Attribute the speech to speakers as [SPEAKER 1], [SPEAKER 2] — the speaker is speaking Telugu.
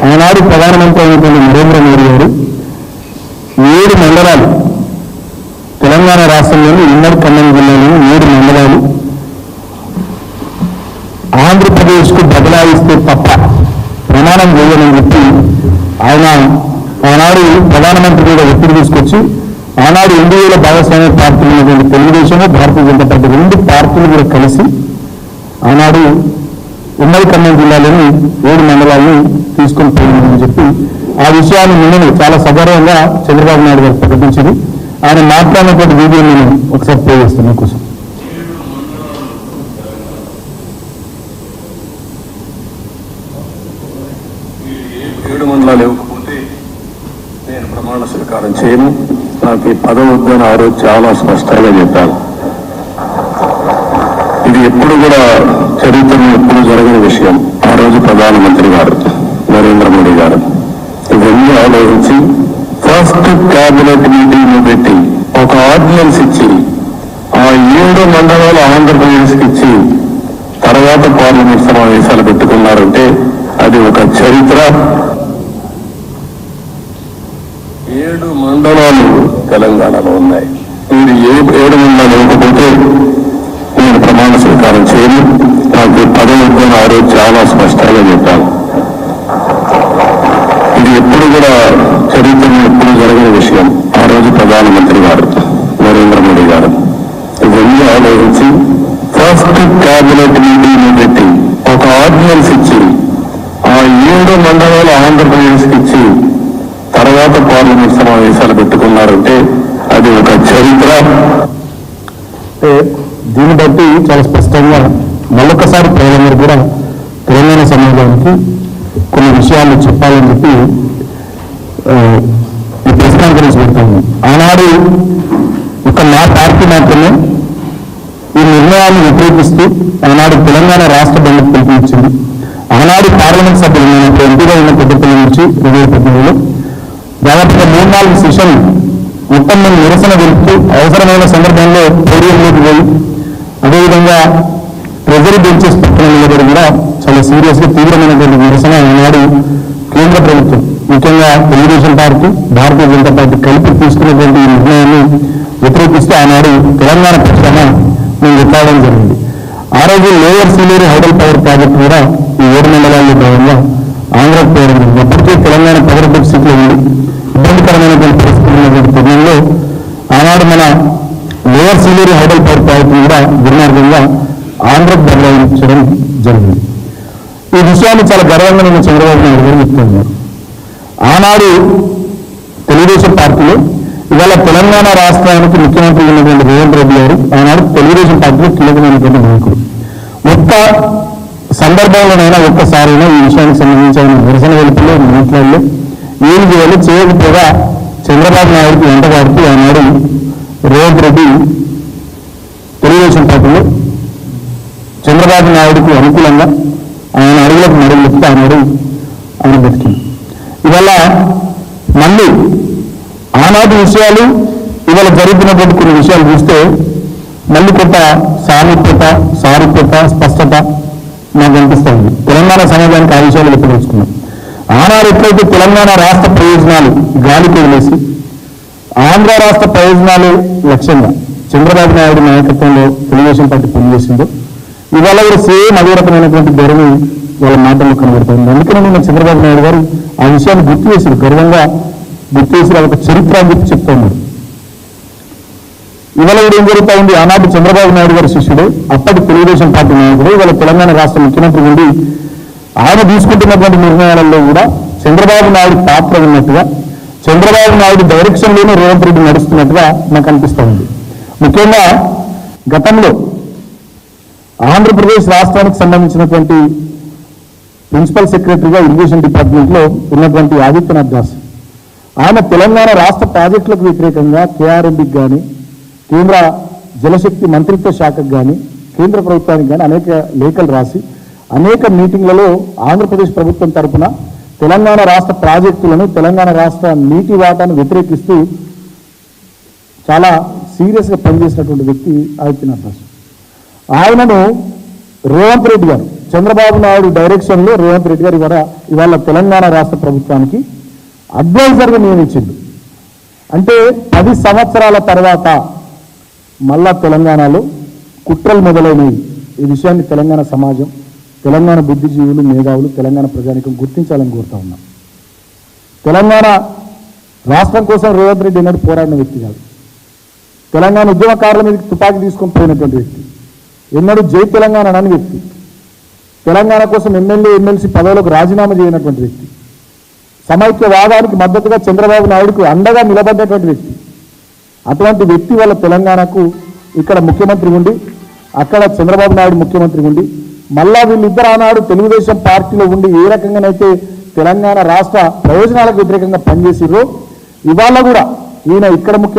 [SPEAKER 1] ఆనాడు ప్రధానమంత్రి అయినటువంటి నరేంద్ర మోడీ గారు 7 మండలాలు తెలంగాణ రాష్ట్రంలోని ఉమ్మడి ఖమ్మం జిల్లాలోని 7 మండలాలు ఆంధ్రప్రదేశ్కు బదలాయిస్తే తప్ప ప్రమాణం చేయమని చెప్పి ఆయన ఆనాడు ప్రధానమంత్రి మీద ఒత్తిడి తీసుకొచ్చి ఆనాడు ఎన్డీఏల భాగస్వామ్య పార్టీలు ఉన్నటువంటి తెలుగుదేశము భారతీయ జనతా పార్టీ 2 పార్టీలు కూడా కలిసి ఆనాడు ఉమ్మడి ఖమ్మం జిల్లాలోని 7 మండలాలను తీసుకొని పోయిందని చెప్పి ఆ విషయాన్ని నిన్న చాలా సగర్వంగా చంద్రబాబు నాయుడు గారు ప్రకటించింది. ఆయన మాట్లాడినటువంటి వీడియో నేను ఒకసారి ప్లే చేస్తాను కోసం.
[SPEAKER 2] 7 మండలాలు ఇవ్వకపోతే నేను ప్రమాణ స్వీకారం చేయను, నాకు ఈ పదవి వద్దని ఆ రోజు చాలా స్పష్టంగా చెప్పాను. ఇది ఎప్పుడు కూడా చరిత్రలో ఎప్పుడు జరగని విషయం. ఆ రోజు ప్రధానమంత్రి గారు నరేంద్ర మోడీ గారు ఇవన్నీ ఆలోచించి ఫస్ట్ క్యాబినెట్ మీటింగ్ పెట్టి ఒక ఆర్డినెన్స్ ఇచ్చి ఆ 7 మండలాలు ఆంధ్రప్రదేశ్కి ఇచ్చి తర్వాత పార్లమెంట్ సమావేశాలు పెట్టుకున్నారంటే అది ఒక చరిత్ర. 7 మండలాలు తెలంగాణలో ఉన్నాయి. మీరు 7 మండలాలు ఇవ్వకపోతే నేను ప్రమాణ స్వీకారం చేయను, నాకు పదవి వద్దని ఆ రోజు చాలా స్పష్టంగా చెప్పాను. ఇది ఎప్పుడు కూడా చరిత్రలో ఎప్పుడు జరగని విషయం. ఆ రోజు ప్రధానమంత్రి గారు నరేంద్ర మోడీ గారు ఇవన్నీ ఆలోచించి ఫస్ట్ క్యాబినెట్ మీటింగ్ పెట్టి ఒక ఆర్డినెన్స్ ఇచ్చి ఆ 7 మండలాలు ఆంధ్రప్రదేశ్కి ఇచ్చి తర్వాత పార్లమెంట్ సమావేశాలు పెట్టుకున్నారంటే అది ఒక చరిత్ర.
[SPEAKER 1] దీన్ని బట్టి చాలా స్పష్టంగా మళ్ళొకసారి ప్రజలందరూ కూడా తెలంగాణ సమాజానికి కొన్ని విషయాలు చెప్పాలని చెప్పి ఈ ప్రెస్ కాన్ఫరెన్స్ పెడతాము. ఆనాడు ఒక నా పార్టీ మాత్రమే ఈ నిర్ణయాన్ని వ్యతిరేకిస్తూ ఆనాడు తెలంగాణ రాష్ట్ర బంధుకు పిలుపునిచ్చింది. ఆనాడు పార్లమెంట్ సభ్యులు ఎంపీగా ఉన్న పెద్దపల్లి నుంచి 2018లో దాదాపుగా 3-4 సెషన్ మొత్తం మేము నిరసన తెలుపుతూ అవసరమైన సందర్భంలో పోడియంలోకి పోయి అదేవిధంగా ట్రెజరీ బెంచెస్ పక్కన నిలబడి కూడా చాలా సీరియస్గా తీవ్రమైనటువంటి నిరసన ఆనాడు కేంద్ర ప్రభుత్వం ముఖ్యంగా తెలుగుదేశం పార్టీ భారతీయ జనతా పార్టీ కలిపి తీసుకున్నటువంటి ఈ నిర్ణయాన్ని వ్యతిరేకిస్తూ ఆనాడు తెలంగాణ పక్షాన మేము కొట్లాడడం జరిగింది. ఆ రోజు lower Sileru hydel power project కూడా ఈ 7 మండలాల్లో భాగంగా ఆంధ్రకు పోవడం జరిగింది. అప్పటికే తెలంగాణ పవర్ డెఫిసిట్లో ఉంది, ఇబ్బందికరమైనటువంటి పరిస్థితులు ఉన్నటువంటి తరుణంలో ఆనాడు మన lower Sileru hydel power project కూడా దుర్మార్గంగా ఆంధ్రకు బదలాయించడం జరిగింది. ఈ విషయాన్ని చాలా గర్వంగా నేను చంద్రబాబు నాయుడు గారు చెప్తున్నారు. ఆనాడు తెలుగుదేశం పార్టీలో ఇవాళ తెలంగాణ రాష్ట్రానికి ముఖ్యమంత్రి ఉన్నటువంటి రేవంత్ రెడ్డి గారు ఆనాడు తెలుగుదేశం పార్టీలో కీలకమైనటువంటి నాయకుడు. ఒక్క సందర్భంలోనైనా ఒక్కసారైనా ఈ విషయానికి సంబంధించి ఆయన నిరసన వెలుపులో మాట్లాడలే, ఏం చేయాలి చేయకపోగా చంద్రబాబు నాయుడికి వెంటబడుతూ ఆనాడు రేవంత్ రెడ్డి తెలుగుదేశం పార్టీలో చంద్రబాబు నాయుడుకు అనుకూలంగా ఆయన అడుగులకు నడుగు చెప్తే ఆయన బతికింది. ఇవాళ మళ్ళీ ఆనాటి విషయాలు ఇవాళ జరుగుతున్నటువంటి కొన్ని విషయాలు చూస్తే మళ్ళీ కొంత సారూప్యత స్పష్టత నాకు అనిపిస్తూ ఉంది. తెలంగాణ సమాజానికి ఆ విషయాలు వ్యక్తపరుచుకున్నాం. ఆనాడు ఎప్పుడైతే తెలంగాణ రాష్ట్ర ప్రయోజనాలు గాలికి వదిలేసి ఆంధ్ర రాష్ట్ర ప్రయోజనాలు లక్ష్యంగా చంద్రబాబు నాయుడు నాయకత్వంలో తెలుగుదేశం పార్టీ పనిచేసిందో ఇవాళ కూడా సేమ్ అదే రకమైనటువంటి ధోరణి వాళ్ళ మాటల్లో కనబడుతుంది. అందుకని నేను చంద్రబాబు నాయుడు గారు ఆ విషయాన్ని గుర్తు చేసి గర్వంగా గుర్తు చేసి ఒక చరిత్ర అని చెప్పి చెప్తా ఉన్నారు. ఇవాళ కూడా ఏం జరుగుతూ ఉంది, ఆనాటి చంద్రబాబు నాయుడు గారి శిష్యుడు అప్పటి తెలుగుదేశం పార్టీ నాయకుడు ఇవాళ తెలంగాణ రాష్ట్ర ముఖ్యమంత్రి ఉండి ఆయన తీసుకుంటున్నటువంటి నిర్ణయాలలో కూడా చంద్రబాబు నాయుడు పాత్ర ఉన్నట్టుగా చంద్రబాబు నాయుడు డైరెక్షన్లోనే రేవంత్ రెడ్డి నడుస్తున్నట్టుగా నాకు అనిపిస్తూ ఉంది. ముఖ్యంగా గతంలో ఆంధ్రప్రదేశ్ రాష్ట్రానికి సంబంధించినటువంటి ప్రిన్సిపల్ సెక్రటరీగా ఇరిగేషన్ డిపార్ట్మెంట్లో ఉన్నటువంటి ఆదిత్యనాథ్ దాస్ ఆయన తెలంగాణ రాష్ట్ర ప్రాజెక్టులకు వ్యతిరేకంగా కేఆర్ఎంబికి కానీ కేంద్ర జలశక్తి మంత్రిత్వ శాఖకు కానీ కేంద్ర ప్రభుత్వానికి కానీ అనేక లేఖలు రాసి అనేక మీటింగ్లలో ఆంధ్రప్రదేశ్ ప్రభుత్వం తరఫున తెలంగాణ రాష్ట్ర ప్రాజెక్టులను తెలంగాణ రాష్ట్ర నీటి వాటాను వ్యతిరేకిస్తూ చాలా సీరియస్గా పనిచేసినటువంటి వ్యక్తి ఆదిత్యనాథ్ దాస్. ఆయనను రేవంత్ రెడ్డి గారు చంద్రబాబు నాయుడు డైరెక్షన్లో రేవంత్ రెడ్డి గారు ఇవాళ తెలంగాణ రాష్ట్ర ప్రభుత్వానికి అడ్వైజర్గా నియమించింది. అంటే 10 సంవత్సరాల తర్వాత మళ్ళా తెలంగాణలో కుట్రలు మొదలైనవి. ఈ విషయాన్ని తెలంగాణ సమాజం, తెలంగాణ బుద్ధిజీవులు, మేధావులు, తెలంగాణ ప్రజానికం గుర్తించాలని కోరుతా ఉన్నాం. తెలంగాణ రాష్ట్రం కోసం రేవంత్ రెడ్డి ఎన్నడూ పోరాడిన వ్యక్తి కాదు. తెలంగాణ ఉద్యమకారుల మీదకి తుపాకీ తీసుకొని పోయినటువంటి వ్యక్తి, ఎన్నడూ జై తెలంగాణ అని వ్యక్తి, తెలంగాణ కోసం ఎమ్మెల్యే ఎమ్మెల్సీ పదవులకు రాజీనామా చేయనటువంటి వ్యక్తి, సమైక్యవాదానికి మద్దతుగా చంద్రబాబు నాయుడుకు అండగా నిలబడ్డటువంటి వ్యక్తి. అటువంటి వ్యక్తి వల్ల తెలంగాణకు ఇక్కడ ముఖ్యమంత్రి ఉండి, అక్కడ చంద్రబాబు నాయుడు ముఖ్యమంత్రి ఉండి, మళ్ళా వీళ్ళిద్దరు ఆనాడు తెలుగుదేశం పార్టీలో ఉండి ఏ రకంగానైతే తెలంగాణ రాష్ట్ర ప్రయోజనాలకు వ్యతిరేకంగా పనిచేసిర్రో ఇవాళ కూడా ఈయన ఇక్కడ